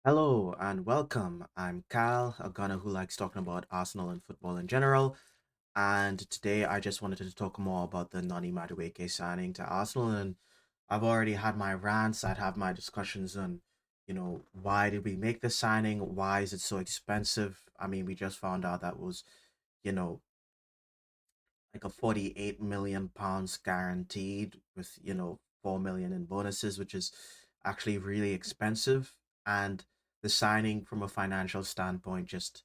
Hello and welcome. I'm Kyle, a gunner who likes talking about Arsenal and football in general. And today I just wanted to talk more about the Noni Madueke signing to Arsenal. And I've already had my rants, I'd have my discussions on, why did we make this signing? Why is it so expensive? I mean, we just found out that was, you know, like a 48 million pounds guaranteed with 4 million in bonuses, which is actually really expensive. And the signing from a financial standpoint just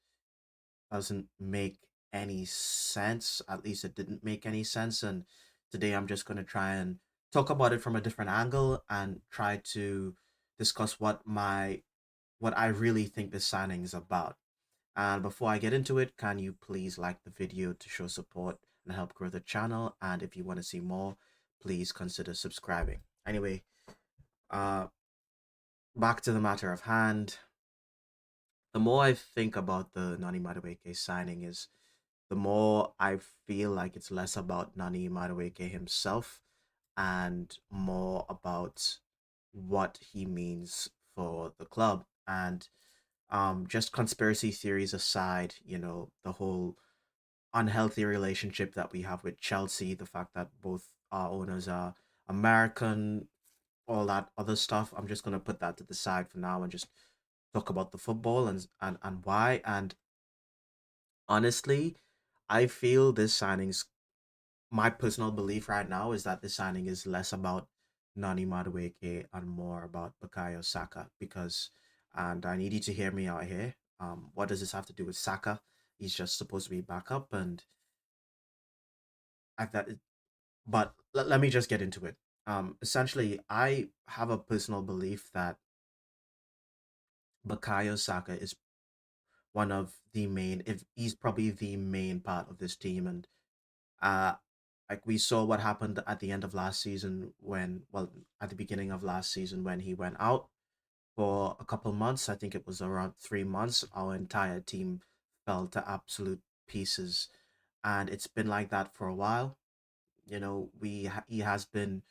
doesn't make any sense. At least it didn't make any sense. And today I'm just going to try and talk about it from a different angle and try to discuss what I really think this signing is about. And before I get into it, can you please like the video to show support and help grow the channel? And if you want to see more, please consider subscribing. Anyway, uh, back to the matter of hand. The more I think about the Nani Madueke signing is the more I feel like it's less about Nani Madueke himself and more about what he means for the club. And just conspiracy theories aside, the whole unhealthy relationship that we have with Chelsea, the fact that both our owners are American, all that other stuff. I'm just gonna put that to the side for now and just talk about the football and why. And honestly, I feel this signing's my personal belief right now is that this signing is less about Nani Madueke and more about Bukayo Saka because and I need you to hear me out here. What does this have to do with Saka? He's just supposed to be backup and I that but let me just get into it. Essentially, I have a personal belief that Bukayo Saka is one of the main, if he's probably the main part of this team, and uh, like we saw what happened at the end of last season well, at the beginning of last season when he went out for a couple months. I think it was around 3 months. Our entire team fell to absolute pieces, and it's been like that for a while. He has been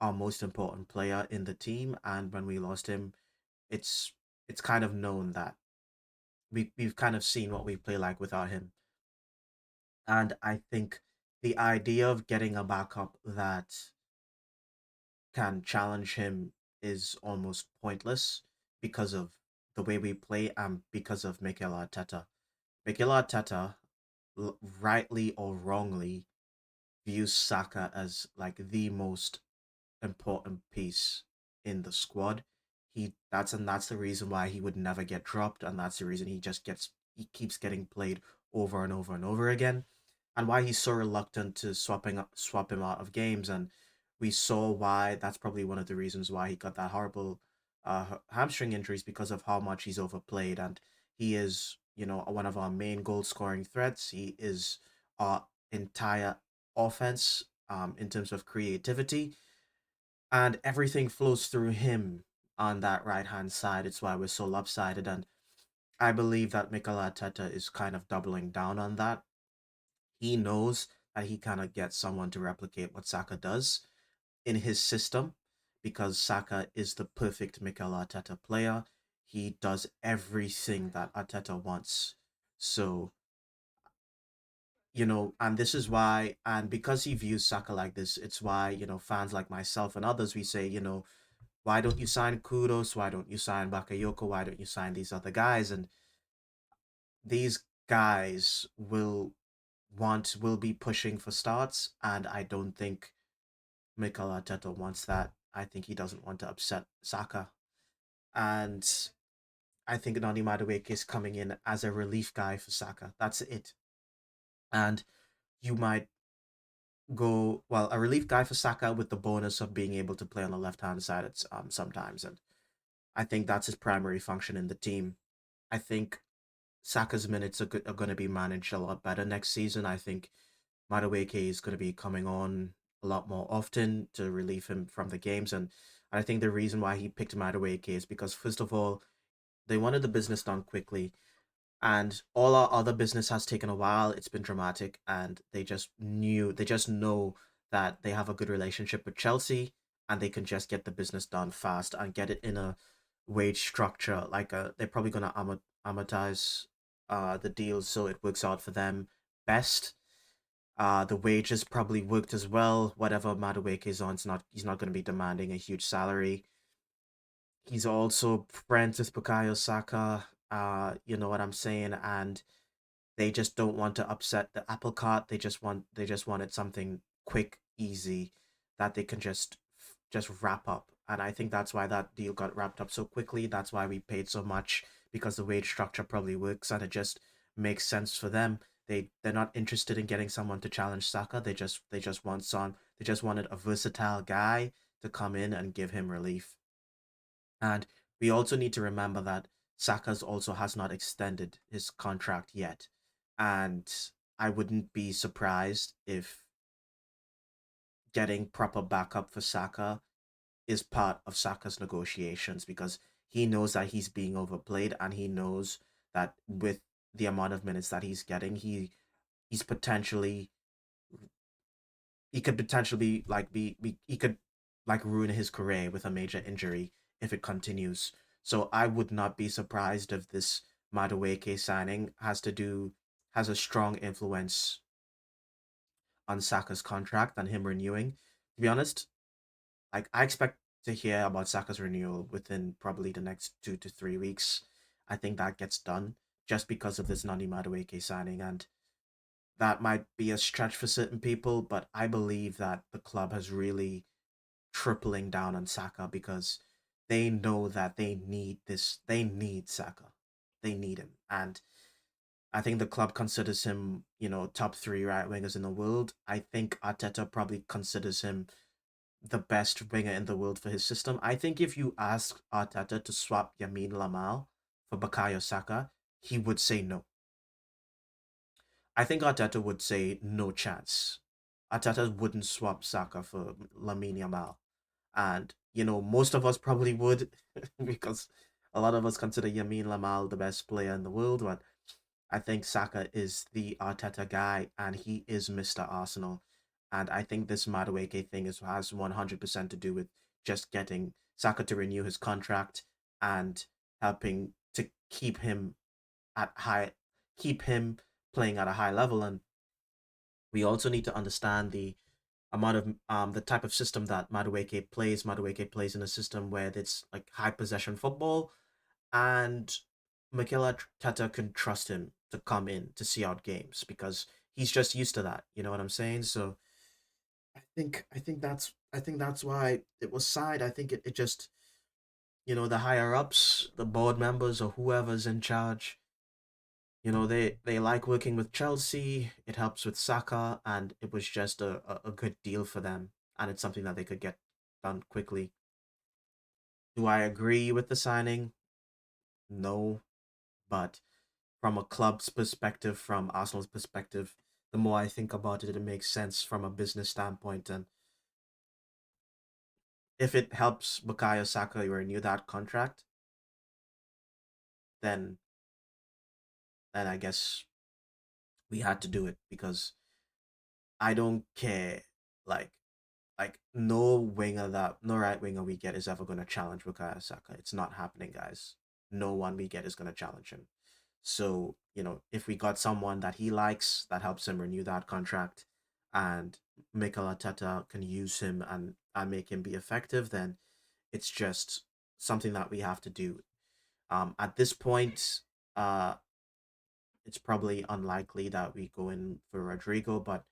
our most important player in the team, and when we lost him, it's it's kind of known that we've kind of seen what we play like without him. And I think the idea of getting a backup that can challenge him is almost pointless because of the way we play and because of Mikel Arteta. Mikel Arteta, rightly or wrongly, views Saka as like the most important piece in the squad. That's the reason why he would never get dropped, and that's the reason he keeps getting played over and over and over again, and why he's so reluctant to swap him out of games. And we saw why that's probably one of the reasons why he got that horrible hamstring injuries because of how much he's overplayed, and he is one of our main goal scoring threats. He is our entire offense in terms of creativity and everything flows through him on that right hand side. It's why we're so lopsided, and I believe that Mikel Arteta is kind of doubling down on that. He knows that he cannot get someone to replicate what Saka does in his system because Saka is the perfect Mikel Arteta player. He does everything that Arteta wants. So, and this is why, and because he views Saka like this, it's why, fans like myself and others, we say, why don't you sign Kudos? Why don't you sign Bakayoko? Why don't you sign these other guys? And these guys will be pushing for starts, and I don't think Mikel Arteta wants that. I think he doesn't want to upset Saka, and I think Noni Madueke is coming in as a relief guy for Saka. That's it, and you might go well a relief guy for Saka with the bonus of being able to play on the left hand side at sometimes, and I think that's his primary function in the team. I think Saka's minutes are going to be managed a lot better next season. I think Madueke is going to be coming on a lot more often to relieve him from the games. And I think the reason why he picked Madueke is because, first of all, they wanted the business done quickly. And all our other business has taken a while. It's been dramatic. And they just know that they have a good relationship with Chelsea and they can just get the business done fast and get it in a wage structure. Like they're probably gonna amortize the deal so it works out for them best. The wages probably worked as well. Whatever Madueke is on, he's not gonna be demanding a huge salary. He's also friends with Bukayo Saka. You know what I'm saying? And they just don't want to upset the apple cart. They just wanted something quick, easy that they can just wrap up. And I think that's why that deal got wrapped up so quickly. That's why we paid so much because the wage structure probably works and it just makes sense for them. They're not interested in getting someone to challenge Saka. They just wanted a versatile guy to come in and give him relief. And we also need to remember that Saka's also has not extended his contract yet. And I wouldn't be surprised if getting proper backup for Saka is part of Saka's negotiations because he knows that he's being overplayed and he knows that with the amount of minutes that he's getting, he's potentially he could potentially like he could like ruin his career with a major injury if it continues. So I would not be surprised if this Madueke signing has a strong influence on Saka's contract and him renewing. To be honest, like I expect to hear about Saka's renewal within probably the next 2 to 3 weeks. I think that gets done just because of this Noni Madueke signing, and that might be a stretch for certain people, but I believe that the club has really tripling down on Saka because they know that they need this. They need Saka. They need him, and I think the club considers him, top three right wingers in the world. I think Arteta probably considers him the best winger in the world for his system. I think if you ask Arteta to swap Yamin Lamal for Bukayo Saka, he would say no. I think Arteta would say no chance. Arteta wouldn't swap Saka for Lamine Yamal. And, most of us probably would because a lot of us consider Yamin Lamal the best player in the world, but I think Saka is the Arteta guy and he is Mr. Arsenal. And I think this Madueke thing has 100% to do with just getting Saka to renew his contract and helping to keep him playing at a high level. And we also need to understand the amount of the type of system that Madueke plays. Madueke plays in a system where it's like high possession football, and Mikel Arteta can trust him to come in to see out games because he's just used to that. You know what I'm saying? So I think that's why it was signed. I think it just the higher ups, the board members or whoever's in charge, they like working with Chelsea. It helps with Saka, and it was just a good deal for them, and it's something that they could get done quickly. Do I agree with the signing? No, but from a club's perspective, from Arsenal's perspective, the more I think about it, it makes sense from a business standpoint. And if it helps Bukayo Saka renew that contract, then I guess we had to do it because I don't care. Like no right winger we get is ever gonna challenge Bukayo Saka. It's not happening, guys. No one we get is gonna challenge him. So, if we got someone that he likes that helps him renew that contract and Mikel Arteta can use him and make him be effective, then it's just something that we have to do. At this point, it's probably unlikely that we go in for Rodrigo, but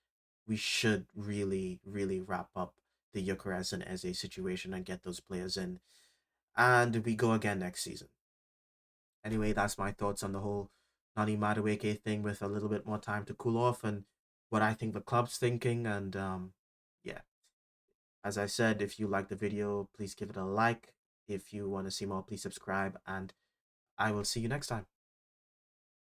we should really, really wrap up the Gyökeres and Eze situation and get those players in. And we go again next season. Anyway, that's my thoughts on the whole Nani Madueke thing with a little bit more time to cool off and what I think the club's thinking. And yeah, as I said, if you like the video, please give it a like. If you want to see more, please subscribe. And I will see you next time.